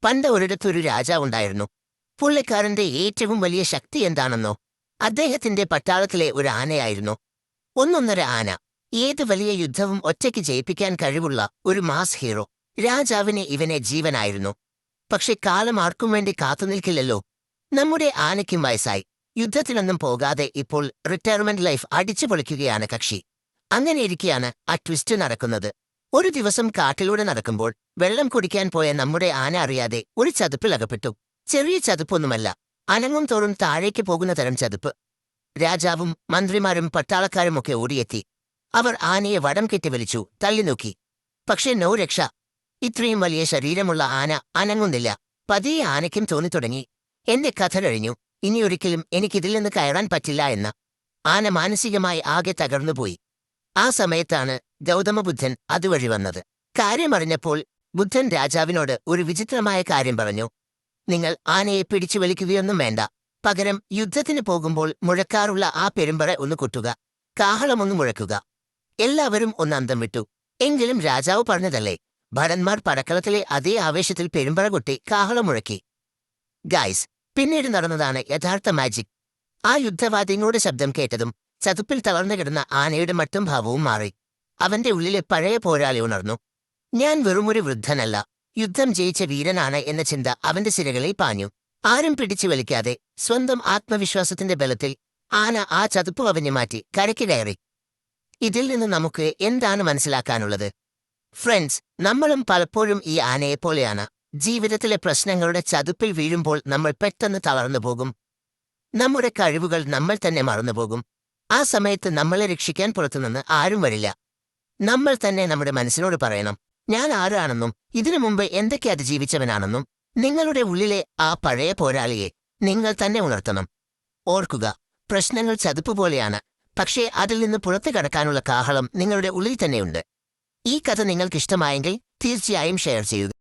പണ്ട് ഒരിടത്തൊരു രാജാവുണ്ടായിരുന്നു. പുള്ളിക്കാരന്റെ ഏറ്റവും വലിയ ശക്തി എന്താണെന്നോ? അദ്ദേഹത്തിന്റെ പട്ടാളത്തിലെ ഒരു ആനയായിരുന്നു. ഒന്നൊന്നര ആന. ഏത് വലിയ യുദ്ധവും ഒറ്റയ്ക്ക് ജയിപ്പിക്കാൻ കഴിവുള്ള ഒരു മാസ് ഹീറോ. രാജാവിന് ഇവനെ ജീവനായിരുന്നു. പക്ഷെ കാലം ആർക്കും വേണ്ടി കാത്തുനിൽക്കില്ലല്ലോ. നമ്മുടെ ആനയ്ക്കും വയസ്സായി. യുദ്ധത്തിനൊന്നും പോകാതെ ഇപ്പോൾ റിട്ടയർമെന്റ് ലൈഫ് അടിച്ചു പൊളിക്കുകയാണ് കക്ഷി. അങ്ങനെയിരിക്കെയാണ് ആ ട്വിസ്റ്റ് നടക്കുന്നത്. ഒരു ദിവസം കാട്ടിലൂടെ നടക്കുമ്പോൾ വെള്ളം കുടിക്കാൻ പോയ നമ്മുടെ ആന അറിയാതെ ഒരു ചതുപ്പിൽ അകപ്പെട്ടു. ചെറിയ ചതുപ്പൊന്നുമല്ല, അനങ്ങും തോറും താഴേക്ക് പോകുന്ന തരം ചതുപ്പ്. രാജാവും മന്ത്രിമാരും പട്ടാളക്കാരുമൊക്കെ ഓടിയെത്തി. അവർ ആനയെ വടം കെട്ടി വലിച്ചു, തള്ളിനോക്കി. പക്ഷേ നോ രക്ഷ. ഇത്രയും വലിയ ശരീരമുള്ള ആന അനങ്ങുന്നില്ല. പതിയെ ആനയ്ക്കും തോന്നിത്തുടങ്ങി, എന്റെ കഥ കഴിഞ്ഞു, ഇനിയൊരിക്കലും എനിക്കിതിൽ നിന്ന് കയറാൻ പറ്റില്ല എന്ന്. ആന മാനസികമായി ആകെ തകർന്നുപോയി. ആ സമയത്താണ് ഗൗതമബുദ്ധൻ അതുവഴി വന്നത്. കാര്യമറിഞ്ഞപ്പോൾ ബുദ്ധൻ രാജാവിനോട് ഒരു വിചിത്രമായ കാര്യം പറഞ്ഞു. നിങ്ങൾ ആനയെ പിടിച്ചു വലിക്കുകയൊന്നും വേണ്ട. പകരം യുദ്ധത്തിന് പോകുമ്പോൾ മുഴക്കാറുള്ള ആ പെരുമ്പറ ഒന്ന് കൊട്ടുക, കാഹളമൊന്ന് മുഴക്കുക. എല്ലാവരും ഒന്ന് അന്തം വിട്ടു. എങ്കിലും രാജാവ് പറഞ്ഞതല്ലേ. ഭടന്മാർ പടക്കളത്തിലെ അതേ ആവേശത്തിൽ പെരുമ്പറ കൊട്ടി കാഹളം മുഴക്കി. ഗായ്സ്, പിന്നീട് നടന്നതാണ് യഥാർത്ഥ മാജിക്. ആ യുദ്ധവാദ്യങ്ങളുടെ ശബ്ദം കേട്ടതും ചതുപ്പിൽ തളർന്നു കിടന്ന ആനയുടെ മട്ടും ഭാവവും മാറി. അവന്റെ ഉള്ളിലെ പഴയ പോരാളി ഉണർന്നു. ഞാൻ വെറുമൊരു വൃദ്ധനല്ല, യുദ്ധം ജയിച്ച വീരനാണ് എന്ന ചിന്ത അവന്റെ സിരകളിൽ പാഞ്ഞു. ആരും പിടിച്ചു വലിക്കാതെ സ്വന്തം ആത്മവിശ്വാസത്തിന്റെ ബലത്തിൽ ആന ആ ചതുപ്പ് കവിഞ്ഞു മാറ്റി കരയ്ക്ക് കയറി. ഇതിൽ നിന്ന് നമുക്ക് എന്താണ് മനസ്സിലാക്കാനുള്ളത്? ഫ്രണ്ട്സ്, നമ്മളും പലപ്പോഴും ഈ ആനയെപ്പോലെയാണ്. ജീവിതത്തിലെ പ്രശ്നങ്ങളുടെ ചതുപ്പിൽ വീഴുമ്പോൾ നമ്മൾ പെട്ടെന്ന് തളർന്നുപോകും. നമ്മുടെ കഴിവുകൾ നമ്മൾ തന്നെ മറന്നുപോകും. ആ സമയത്ത് നമ്മളെ രക്ഷിക്കാൻ പുറത്തുനിന്ന് ആരും വരില്ല. നമ്മൾ തന്നെ നമ്മുടെ മനസ്സിനോട് പറയണം, ഞാൻ ആരാണെന്നും ഇതിനു മുമ്പ് എന്തൊക്കെ അതിജീവിച്ചവനാണെന്നും. നിങ്ങളുടെ ഉള്ളിലെ ആ പഴയ പോരാളിയെ നിങ്ങൾ തന്നെ ഉണർത്തണം. ഓർക്കുക, പ്രശ്നങ്ങൾ ചതുപ്പ് പോലെയാണ്, പക്ഷേ അതിൽ നിന്ന് പുറത്തു കടക്കാനുള്ള കാഹളം നിങ്ങളുടെ ഉള്ളിൽ തന്നെയുണ്ട്. ഈ കഥ നിങ്ങൾക്കിഷ്ടമായെങ്കിൽ തീർച്ചയായും ഷെയർ ചെയ്യുക.